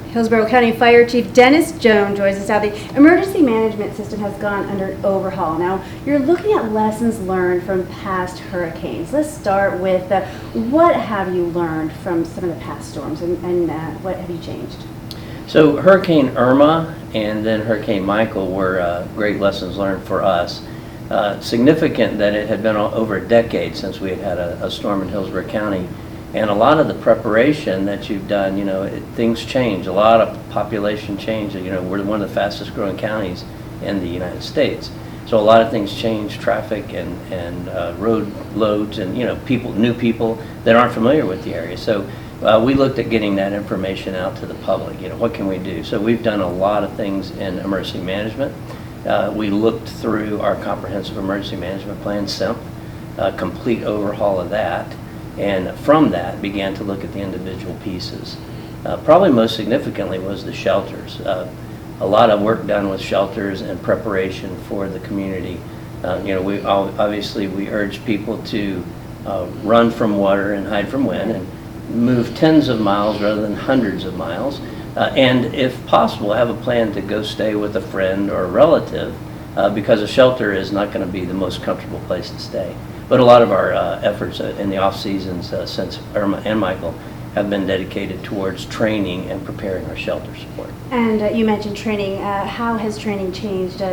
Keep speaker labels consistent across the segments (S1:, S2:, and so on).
S1: Hillsborough County Fire Chief Dennis Jones joins us now. The emergency management system has gone under an overhaul. Now, you're looking at lessons learned from past hurricanes. Let's start with what have you learned from some of the past storms, and what have you changed?
S2: So Hurricane Irma and then Hurricane Michael were great lessons learned for us. Significant that it had been over a decade since we had a storm in Hillsborough County. And a lot of the preparation that you've done, things change. A lot of population change. We're one of the fastest growing counties in the United States. So a lot of things change, traffic and road loads and, new people that aren't familiar with the area. So we looked at getting that information out to the public. What can we do? So we've done a lot of things in emergency management. We looked through our comprehensive emergency management plan, SEMP, a complete overhaul of that. And from that began to look at the individual pieces. Probably most significantly was the shelters. A lot of work done with shelters and preparation for the community. We obviously urge people to run from water and hide from wind and move tens of miles rather than hundreds of miles. And if possible, have a plan to go stay with a friend or a relative because a shelter is not going to be the most comfortable place to stay. But a lot of our efforts in the off seasons since Irma and Michael have been dedicated towards training and preparing our shelter support.
S1: And you mentioned training. How has training changed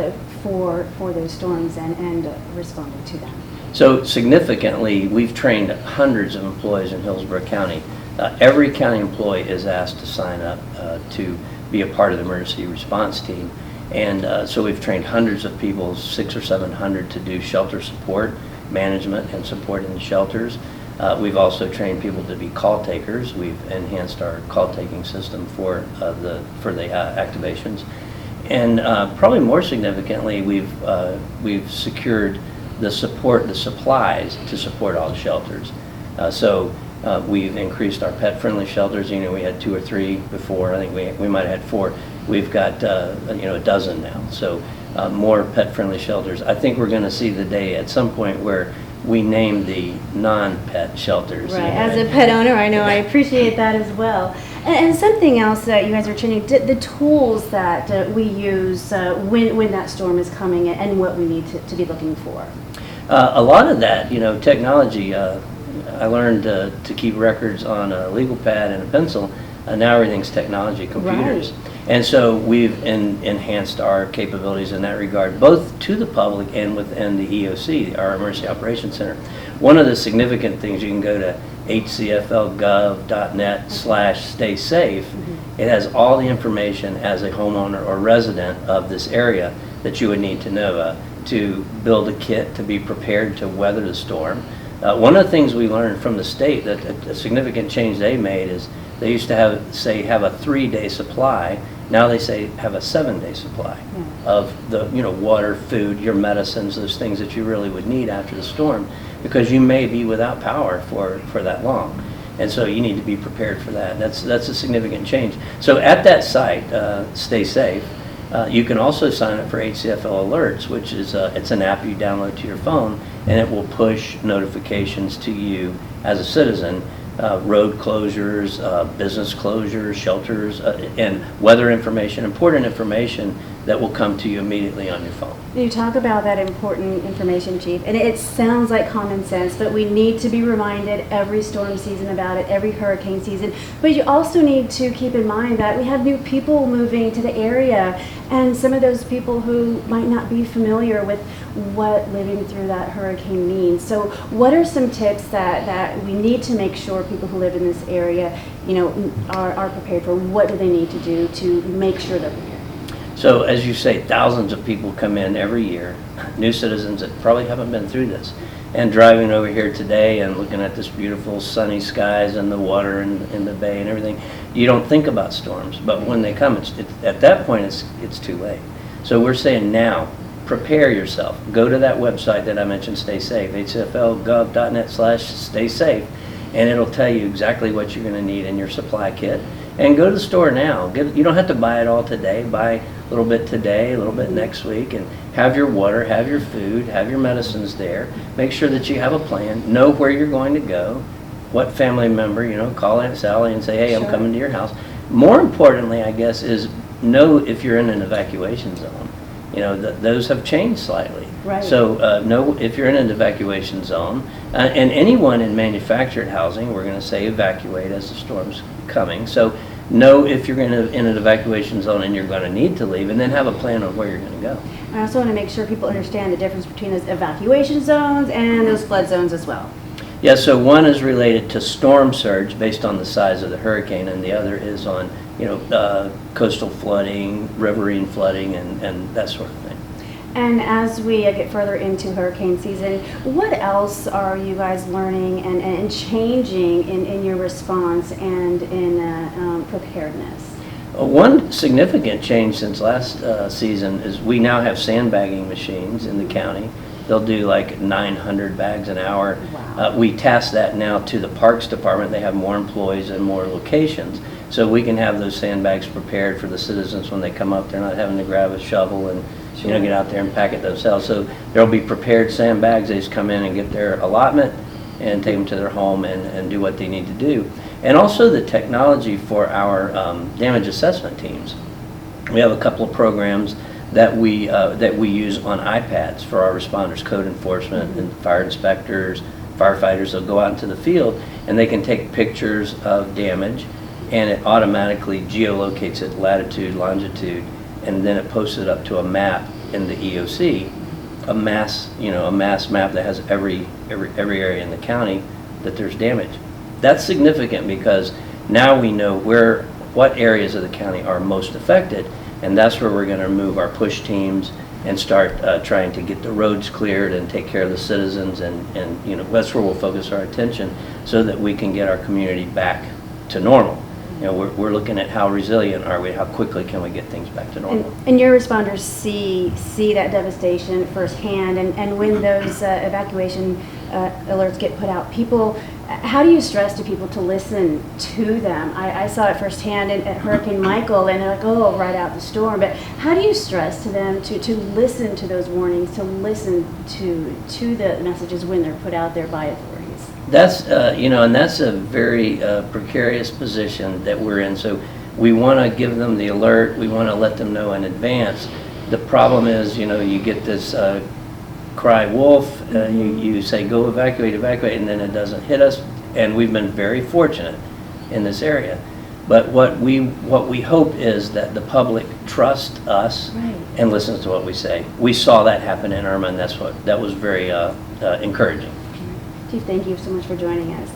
S1: for those storms and responding to them?
S2: So significantly, we've trained hundreds of employees in Hillsborough County. Every county employee is asked to sign up to be a part of the emergency response team. And so we've trained hundreds of people, 600 or 700, to do shelter support, management and support in the shelters. We've also trained people to be call takers. We've enhanced our call taking system for the activations, and probably more significantly, we've secured the supplies to support all the shelters. So we've increased our pet-friendly shelters. We had 2 or 3 before. I think we might have had 4. We've got a dozen now. So more pet-friendly shelters. I think we're going to see the day at some point where we name the non-pet shelters.
S1: Right. As a pet owner, I know I appreciate that as well. And something else that you guys are training, the tools that we use when that storm is coming and what we need to be looking for.
S2: A lot of that, technology. I learned to keep records on a legal pad and a pencil. Now everything's technology, computers. Right. And so we've enhanced our capabilities in that regard, both to the public and within the EOC, our Emergency Operations Center. One of the significant things, you can go to hcflgov.net/stay safe. Mm-hmm. It has all the information as a homeowner or resident of this area that you would need to know to build a kit to be prepared to weather the storm. One of the things we learned from the state, that a significant change they made, is they used to have a 3-day supply. Now they say have a 7-day supply of the water, food, your medicines, those things that you really would need after the storm, because you may be without power for that long, and so you need to be prepared for that. That's a significant change. So at that site, Stay Safe, you can also sign up for HCFL Alerts, which is it's an app you download to your phone, and it will push notifications to you as a citizen. Road closures, business closures, shelters, and weather information, important information that will come to you immediately on your phone.
S1: You talk about that important information, Chief, and it sounds like common sense, but we need to be reminded every storm season about it, every hurricane season. But you also need to keep in mind that we have new people moving to the area, and some of those people who might not be familiar with what living through that hurricane means. So what are some tips that we need to make sure people who live in this area, are prepared for? What do they need to do to make sure they're prepared?
S2: So as you say, thousands of people come in every year, new citizens that probably haven't been through this. And driving over here today and looking at this beautiful sunny skies and the water in the bay and everything, you don't think about storms. But when they come, at that point, it's too late. So we're saying now, prepare yourself. Go to that website that I mentioned, Stay Safe, hcflgov.net/stay safe, and it'll tell you exactly what you're going to need in your supply kit. And go to the store now. You don't have to buy it all today. Buy a little bit today, a little bit next week, and have your water, have your food, have your medicines there. Make sure that you have a plan. Know where you're going to go. What family member, call Aunt Sally and say, hey, I'm coming to your house. More importantly, I guess, is know if you're in an evacuation zone. You know, those have changed slightly.
S1: Right.
S2: So know if you're in an evacuation zone, and anyone in manufactured housing, we're going to say evacuate as the storm's coming. So know if you're in an evacuation zone and you're going to need to leave, and then have a plan on where you're going to go.
S1: I also want to make sure people understand the difference between those evacuation zones and those flood zones as well.
S2: Yeah, so one is related to storm surge based on the size of the hurricane, and the other is on, you know, coastal flooding, riverine flooding, and that sort of thing.
S1: And as we get further into hurricane season, what else are you guys learning and changing in your response and in preparedness?
S2: One significant change since last season is we now have sandbagging machines in the county. They'll do like 900 bags an hour.
S1: Wow.
S2: We task that now to the Parks Department. They have more employees and more locations. So we can have those sandbags prepared for the citizens when they come up. They're not having to grab a shovel and you know, get out there and pack it themselves. So there'll be prepared sandbags. They just come in and get their allotment and take them to their home and do what they need to do. And also the technology for our damage assessment teams. We have a couple of programs that we use on iPads for our responders, code enforcement, and fire inspectors, firefighters. They'll go out into the field and they can take pictures of damage, and it automatically geolocates it, latitude, longitude, and then it posts it up to a map in the EOC, a mass map that has every area in the county that there's damage. That's significant because now we know what areas of the county are most affected. And that's where we're going to move our push teams and start trying to get the roads cleared and take care of the citizens, and you know, that's where we'll focus our attention so that we can get our community back to normal. You know, we're looking at how resilient are we, how quickly can we get things back to normal.
S1: And your responders see that devastation firsthand, and when those evacuation alerts get put out, how do you stress to people to listen to them? I saw it firsthand at Hurricane Michael, and they're like, oh, right out the storm. But how do you stress to them to listen to those warnings, to listen to the messages when they're put out there by authorities?
S2: That's, and that's a very precarious position that we're in. So we want to give them the alert. We want to let them know in advance. The problem is, you know, you get this cry wolf, you say go evacuate, and then it doesn't hit us, and we've been very fortunate in this area. But what we hope is that the public trusts us, right, and listens to what we say. We saw that happen in Irma, and that was very encouraging.
S1: Chief, thank you so much for joining us.